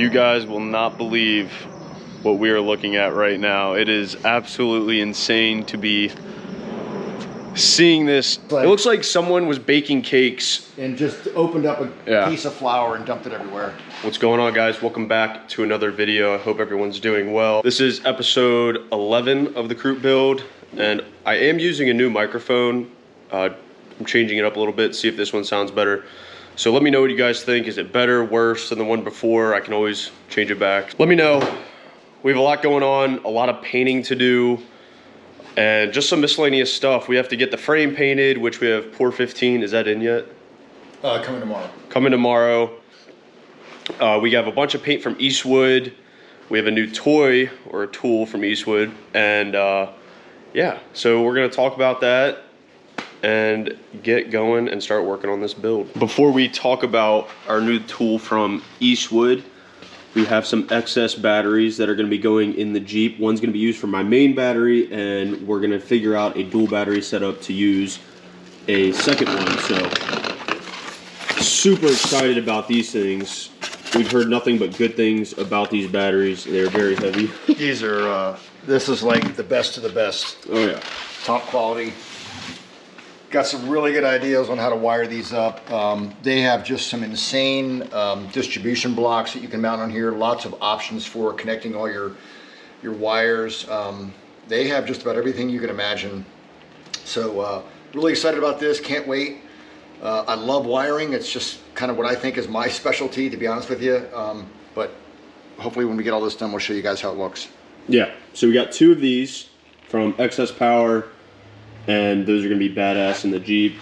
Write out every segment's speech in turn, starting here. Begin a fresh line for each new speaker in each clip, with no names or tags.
You guys will not believe what we are looking at right now. It is absolutely insane to be seeing this. It looks like someone was baking cakes
and just opened up a piece of flour and dumped it everywhere.
What's going on, guys? Welcome back to another video. I hope everyone's doing well. This is episode 11 of the KRUTE build, and I am using a new microphone. I'm changing it up a little bit, see if this one sounds better. So let me know what you guys think. Is it better, worse than the one before? I can always change it back. Let me know. We have a lot going on, a lot of painting to do, and just some miscellaneous stuff. We have to get the frame painted, which we have pour 15. Is that in yet?
Coming tomorrow.
Coming tomorrow. We have a bunch of paint from Eastwood. We have a new toy or a tool from Eastwood. And yeah, so we're gonna talk about that and get going and start working on this build. Before we talk about our new tool from Eastwood, we have some excess batteries that are gonna be going in the Jeep. One's gonna be used for my main battery, and we're gonna figure out a dual battery setup to use a second one. So, super excited about these things. We've heard nothing but good things about these batteries. They're very heavy.
These are, this is like the best of the best.
Oh yeah.
Top quality. Got some really good ideas on how to wire these up. They have just some insane distribution blocks that you can mount on here. Lots of options for connecting all your wires. They have just about everything you can imagine. So really excited about this. Can't wait. I love wiring. It's just kind of what I think is my specialty, to be honest with you. But hopefully when we get all this done, we'll show you guys how it looks.
Yeah, so we got two of these from Excess Power, and those are gonna be badass in the Jeep.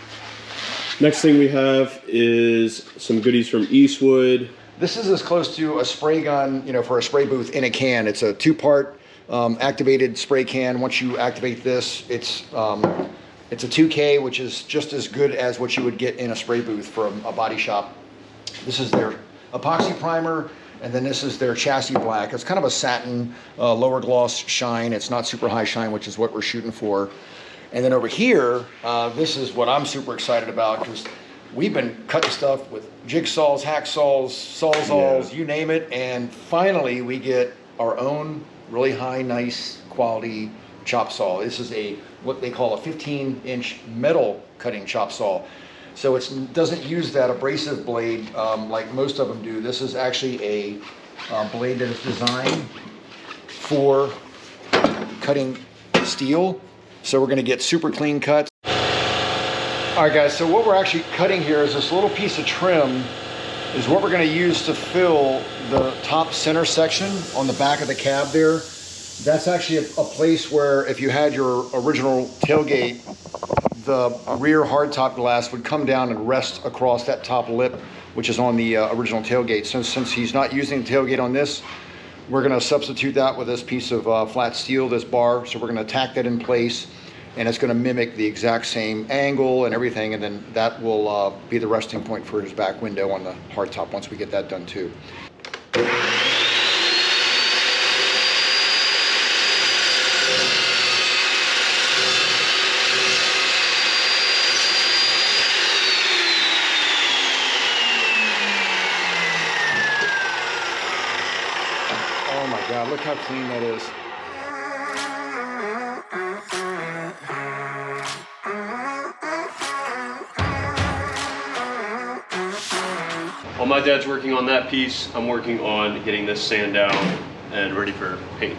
Next thing we have is some goodies from Eastwood.
This is as close to a spray gun, you know, for a spray booth in a can. It's a two-part activated spray can. Once you activate this, it's a 2K, which is just as good as what you would get in a spray booth from a body shop. This is their epoxy primer, and then this is their chassis black. It's kind of a satin, lower gloss shine. It's not super high shine, which is what we're shooting for. And then over here, this is what I'm super excited about, because we've been cutting stuff with jigsaws, hacksaws, sawzalls, you name it. And finally, we get our own really high, nice quality chop saw. This is what they call a 15-inch metal cutting chop saw. So it doesn't use that abrasive blade like most of them do. This is actually a blade that is designed for cutting steel. So we're gonna get super clean cuts. All right guys, so what we're actually cutting here is this little piece of trim is what we're gonna use to fill the top center section on the back of the cab there. That's actually a place where if you had your original tailgate, the rear hardtop glass would come down and rest across that top lip, which is on the original tailgate. So since he's not using the tailgate on this, we're gonna substitute that with this piece of flat steel, this bar. So we're gonna tack that in place, and it's gonna mimic the exact same angle and everything, and then that will be the resting point for his back window on the hardtop once we get that done too. Oh my God, look how clean that is.
While my dad's working on that piece, I'm working on getting this sand down and ready for paint.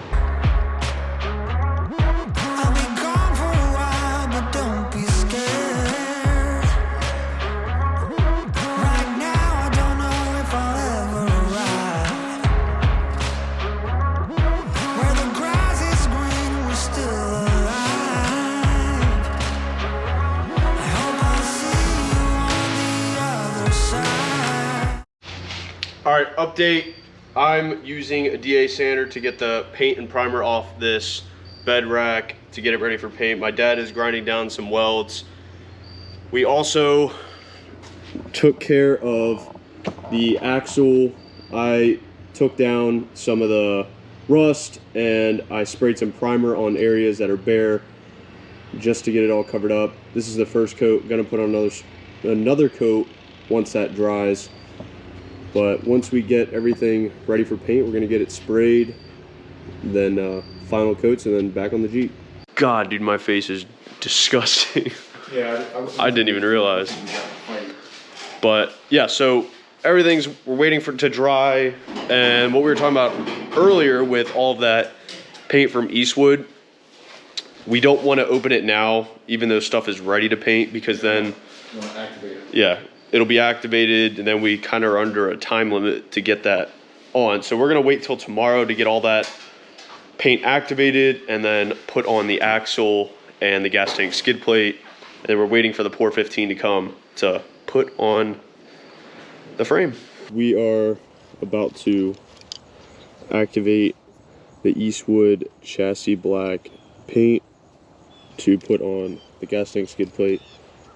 All right, update. I'm using a DA sander to get the paint and primer off this bed rack to get it ready for paint. My dad is grinding down some welds. We also took care of the axle. I took down some of the rust and I sprayed some primer on areas that are bare just to get it all covered up. This is the first coat. Gonna put on another coat once that dries. But once we get everything ready for paint, we're gonna get it sprayed, then final coats, and then back on the Jeep. God, dude, my face is disgusting.
Yeah,
I didn't even realize. But yeah, so we're waiting for it to dry, and what we were talking about earlier with all of that paint from Eastwood, we don't want to open it now, even though stuff is ready to paint, because then
you want to activate it.
Yeah, it'll be activated, and then we kind of are under a time limit to get that on. So we're gonna wait till tomorrow to get all that paint activated, and then put on the axle and the gas tank skid plate. And we're waiting for the Pour 15 to come to put on the frame. We are about to activate the Eastwood chassis black paint to put on the gas tank skid plate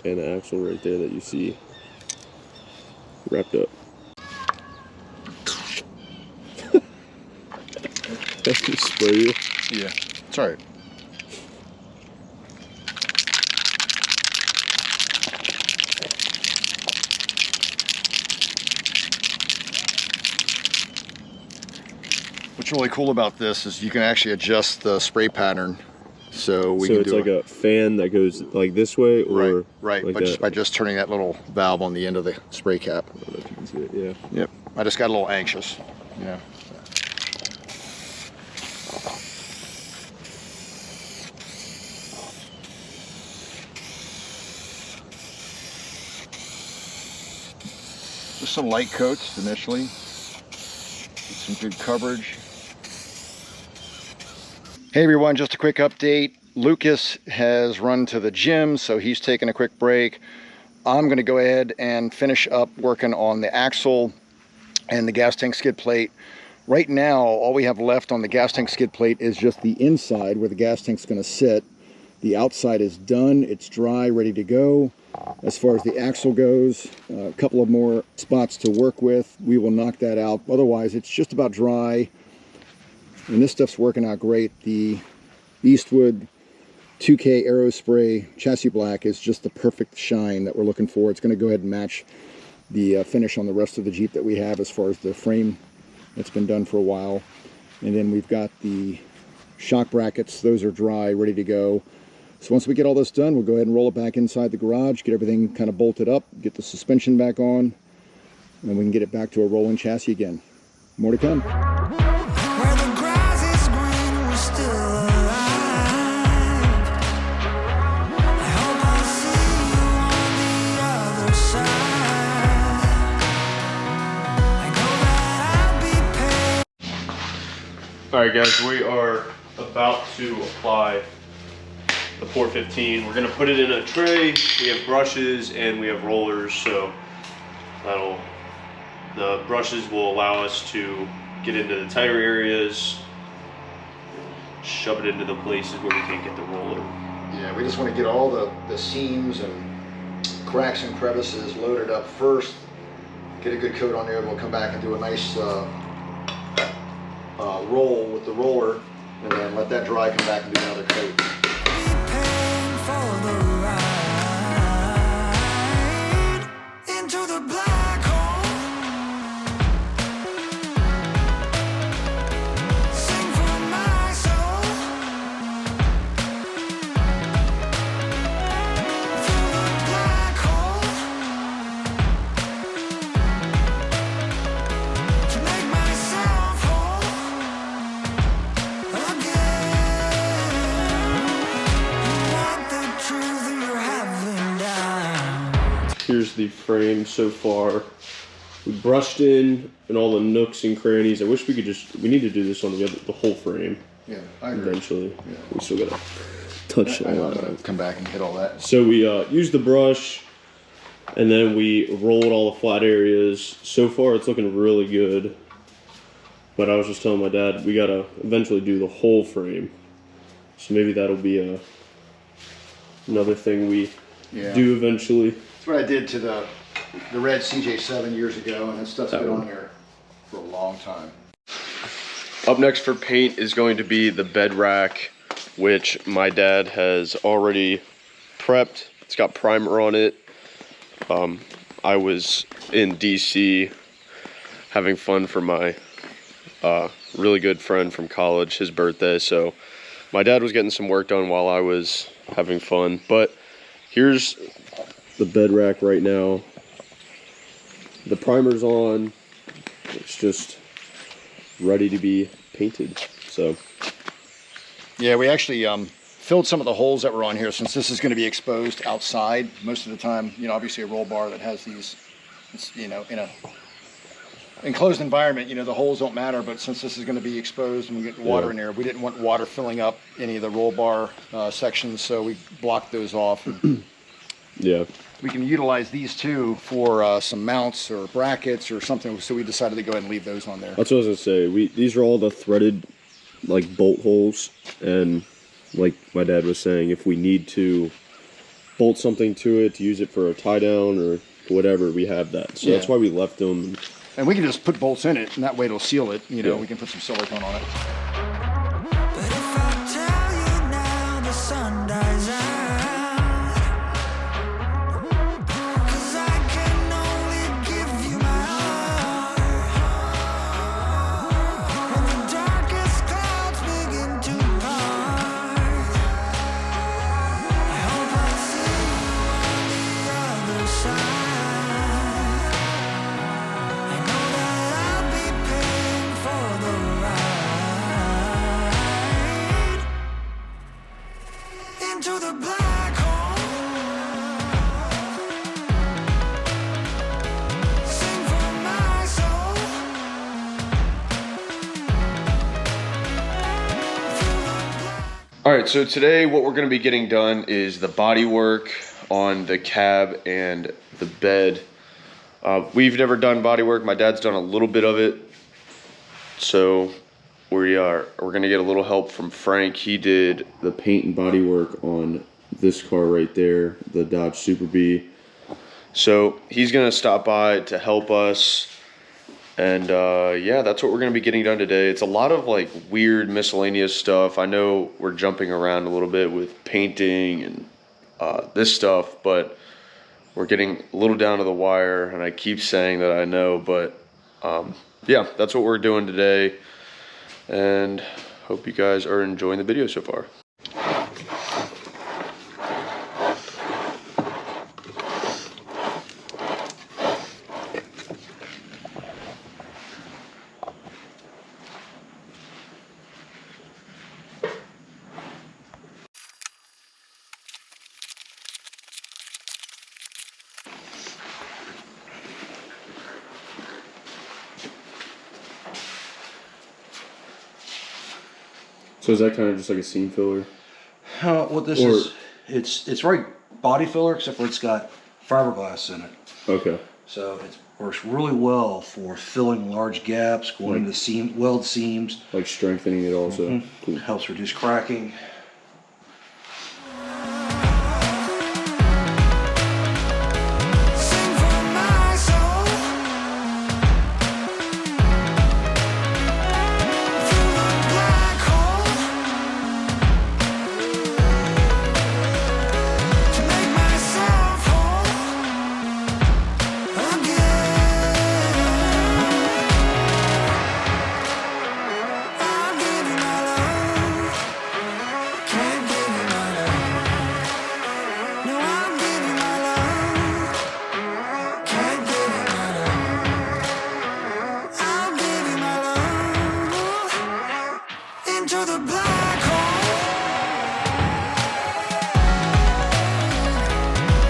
and the axle right there that you see wrapped up. That's to spray you.
Yeah, it's all right. What's really cool about this is you can actually adjust the spray pattern. So
it's like a fan that goes like this way, or
right,
like
but just by just turning that little valve on the end of the spray cap.
I don't know if you can see it. Yeah.
Yep. I just got a little anxious. Yeah. Just some light coats initially. Get some good coverage. Hey everyone, just a quick update. Lucas has run to the gym, so he's taking a quick break. I'm gonna go ahead and finish up working on the axle and the gas tank skid plate. Right now, all we have left on the gas tank skid plate is just the inside where the gas tank's gonna sit. The outside is done, it's dry, ready to go. As far as the axle goes, a couple of more spots to work with. We will knock that out. Otherwise, it's just about dry. And this stuff's working out great. The Eastwood 2K Aero Spray Chassis Black is just the perfect shine that we're looking for. It's going to go ahead and match the finish on the rest of the Jeep that we have as far as the frame that's been done for a while. And then we've got the shock brackets. Those are dry, ready to go. So once we get all this done, we'll go ahead and roll it back inside the garage, get everything kind of bolted up, get the suspension back on, and we can get it back to a rolling chassis again. More to come.
Alright guys, we are about to apply the Pour 15. We're going to put it in a tray. We have brushes and we have rollers, so the brushes will allow us to get into the tighter areas, shove it into the places where we can't get the roller.
Yeah, we just want to get all the seams and cracks and crevices loaded up first, get a good coat on there, and we'll come back and do a nice roll with the roller, and then let that dry, come back and do another coat.
Here's the frame so far. We brushed in all the nooks and crannies. I wish we need to do this on the whole frame.
Yeah, I agree.
Eventually.
Yeah.
We still gotta touch
I know, I'm gonna come back and hit all that.
So we used the brush, and then we rolled all the flat areas. So far it's looking really good. But I was just telling my dad, we gotta eventually do the whole frame. So maybe that'll be another thing we do eventually.
That's what I did to the red CJ7 years ago, and that stuff's been on here for a long time.
Up next for paint is going to be the bed rack, which my dad has already prepped. It's got primer on it. I was in DC having fun for my really good friend from college, his birthday. So my dad was getting some work done while I was having fun. But here's the bed rack right now. The primer's on. It's just ready to be painted. So
yeah, we actually filled some of the holes that were on here, since this is going to be exposed outside most of the time. You know, obviously a roll bar that has these, it's, you know, in a enclosed environment, you know, the holes don't matter, but since this is going to be exposed and we get water in there, we didn't want water filling up any of the roll bar sections, so we blocked those off. And
yeah,
we can utilize these too for some mounts or brackets or something, so we decided to go ahead and leave those on there.
that's what I was gonna say. These are all the threaded like bolt holes, and like my dad was saying, if we need to bolt something to it to use it for a tie down or whatever, we have that. So that's why we left them.
And we can just put bolts in it, and that way it'll seal it. You know,
Yeah.
we can put some silicone on it.
But if I tell you now, the sun dies out. 'Cause I can only give you my heart. When the darkest clouds begin to part, I hope I see you on the other side. I know that I'll be paying for the ride into the black hole. Sing for my soul.
All right, so today what we're going to be getting done is the body work on the cab and the bed. We've never done body work. My dad's done a little bit of it. So we're going to get a little help from Frank. He did the paint and body work on this car right there, the Dodge Super Bee. So he's going to stop by to help us. And yeah, that's what we're going to be getting done today. It's a lot of like weird miscellaneous stuff. I know we're jumping around a little bit with painting and this stuff, but we're getting a little down to the wire, and I keep saying that I know, but yeah, that's what we're doing today, and hope you guys are enjoying the video so far. So is that kind of just like a seam filler?
What this is, it's right body filler, except for it's got fiberglass in it.
Okay.
So it works really well for filling large gaps, going to seam, weld seams.
Like strengthening it also. Cool.
Helps reduce cracking.
Sing for my soul. Through the black hole. To make myself whole again. I'll give you my love. Can't give you my love. No, I'll give you my love. Can't give you my love. I'll give you my love. Into the black hole.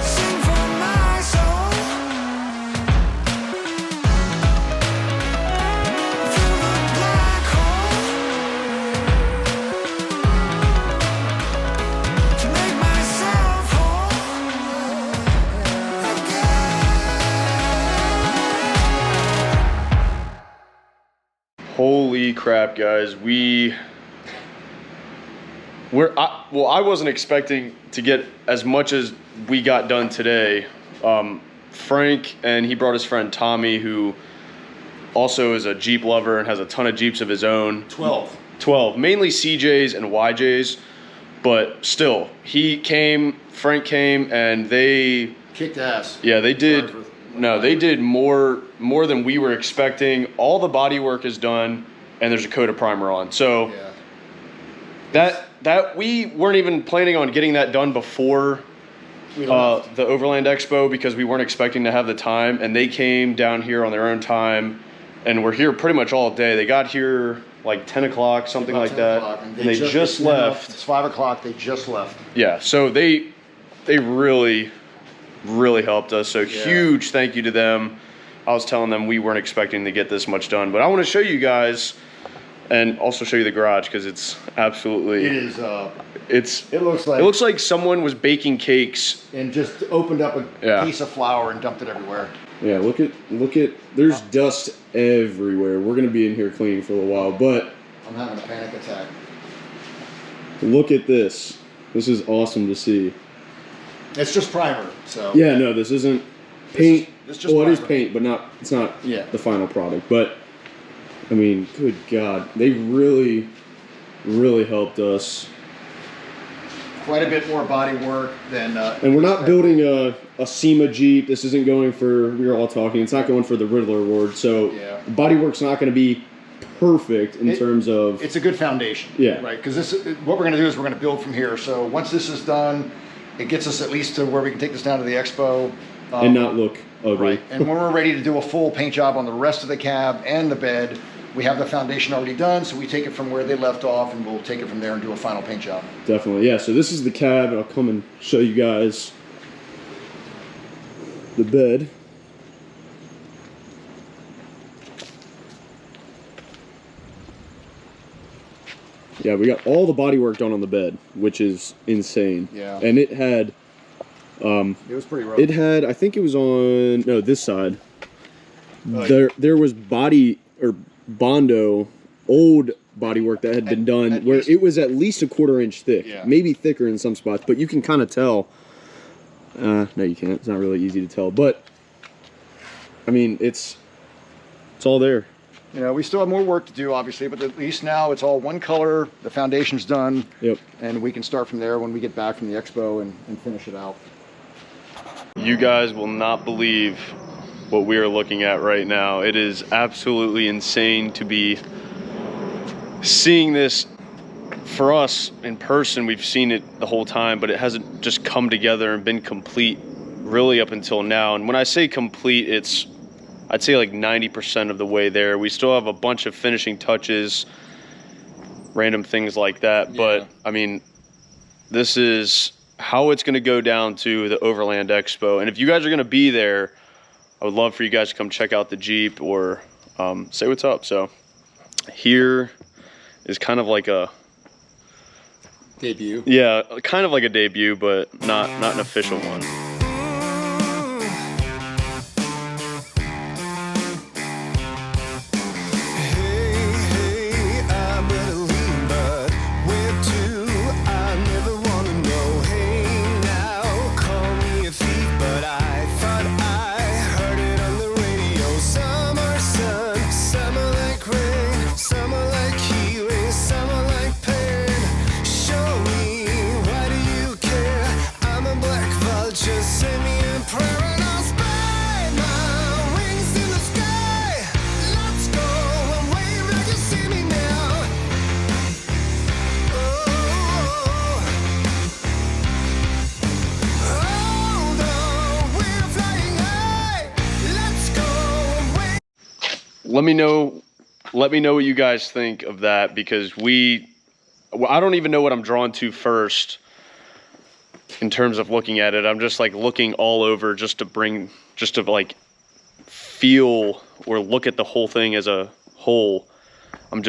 Sing for my soul. Through the black hole. To make myself whole again.
Holy crap, guys. I wasn't expecting to get as much as we got done today. Frank, and he brought his friend Tommy, who also is a Jeep lover and has a ton of Jeeps of his own. 12, mainly CJs and YJs, but still, Frank came, and they
Kicked ass.
Yeah, they did.
Sorry for
No, they did more than we were expecting. All the body work is done, and there's a coat of primer on. So that we weren't even planning on getting that done before the Overland Expo, because we weren't expecting to have the time, and they came down here on their own time, and we're here pretty much all day. They got here like 10 o'clock, something like that, and they just left.
It's 5 o'clock. They just left.
Yeah, so they really helped us. So huge thank you to them. I was telling them we weren't expecting to get this much done, but I want to show you guys and also show you the garage, because it's absolutely.
It is.
It
looks
like someone was baking cakes
and just opened up a piece of flour and dumped it everywhere.
Yeah, look at. There's dust everywhere. We're gonna be in here cleaning for a little while, but
I'm having a panic attack.
look at this. This is awesome to see.
It's just primer, so.
Yeah, no, this isn't paint.
This is just
well, it is
primer.
paint, but it's not
Yeah.
the final product. But I mean, good God, they really helped us.
Quite a bit more body work than.
And we're not building a SEMA Jeep. This isn't going for. We were all talking. It's not going for the Riddler Award. So the bodywork's not going to be perfect in terms of.
It's a good foundation.
Yeah.
Right. Because what we're going to do is we're going to build from here. So once this is done, it gets us at least to where we can take this down to the expo.
And not look ugly.
Right. And when we're ready to do a full paint job on the rest of the cab and the bed, we have the foundation already done, so we take it from where they left off, and we'll take it from there and do a final paint job.
Definitely, yeah. So this is the cab. I'll come and show you guys the bed. Yeah, we got all the body work done on the bed, which is insane.
Yeah.
And it had.
It was pretty rough.
It had. I think it was on. No, this side. There was body or Bondo old body work that had been done where it was at least a 1/4 inch thick, maybe thicker in some spots, but you can kind of tell. No, you can't. It's not really easy to tell, but I mean, it's all there.
You know, we still have more work to do, obviously, but at least now it's all one color. The foundation's done.
Yep.
And we can start from there when we get back from the expo and finish it out.
You guys will not believe what we are looking at right now. It is absolutely insane to be seeing this. For us in person, we've seen it the whole time, but it hasn't just come together and been complete really up until now. And when I say complete, it's, I'd say like 90% of the way there. We still have a bunch of finishing touches, random things like that. But I mean, this is how it's going to go down to the Overland Expo. And if you guys are going to be there, I would love for you guys to come check out the Jeep or say what's up. So here is kind of like a
Debut.
Yeah, kind of like a debut, but not an official one. Let me know what you guys think of that, because I don't even know what I'm drawn to first in terms of looking at it. I'm just like looking all over just to like feel or look at the whole thing as a whole. I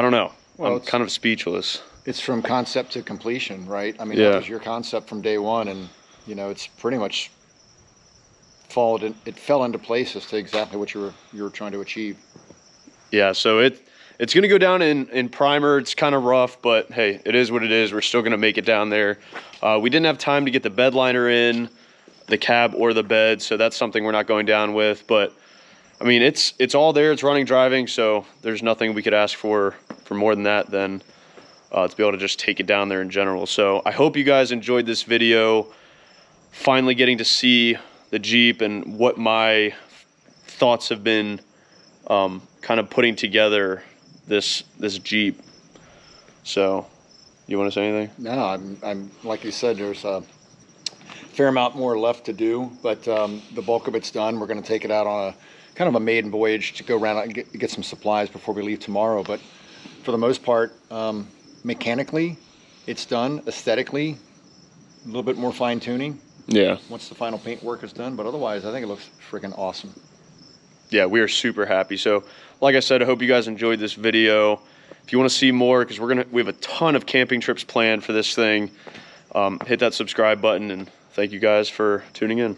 don't know. Well, I'm kind of speechless.
It's from concept to completion, right? I mean, that was your concept from day one, and you know, it's pretty much it fell into place as to exactly what you were trying to achieve. Yeah, so it's going to go down in primer. It's kind of rough, but hey, it is what it is. We're still going to make it down there. We didn't have time to get the bed liner in, the cab or the bed, so that's something we're not going down with. But I mean, it's all there. It's running, driving, so there's nothing we could ask for more than that than to be able to just take it down there in general. So I hope you guys enjoyed this video. Finally getting to see
the Jeep and what my thoughts have been kind of putting together this Jeep. So, you want to say anything?
No, I'm like you said, there's a fair amount more left to do, but the bulk of it's done. We're going to take it out on a kind of a maiden voyage to go around and get some supplies before we leave tomorrow. But for the most part, mechanically, it's done. Aesthetically, a little bit more fine tuning
Yeah.
once the final paint work is done. But otherwise, I think it looks freaking awesome.
Yeah, we are super happy. So, like I said, I hope you guys enjoyed this video. If you want to see more, because we have a ton of camping trips planned for this thing, hit that subscribe button, and thank you guys for tuning in.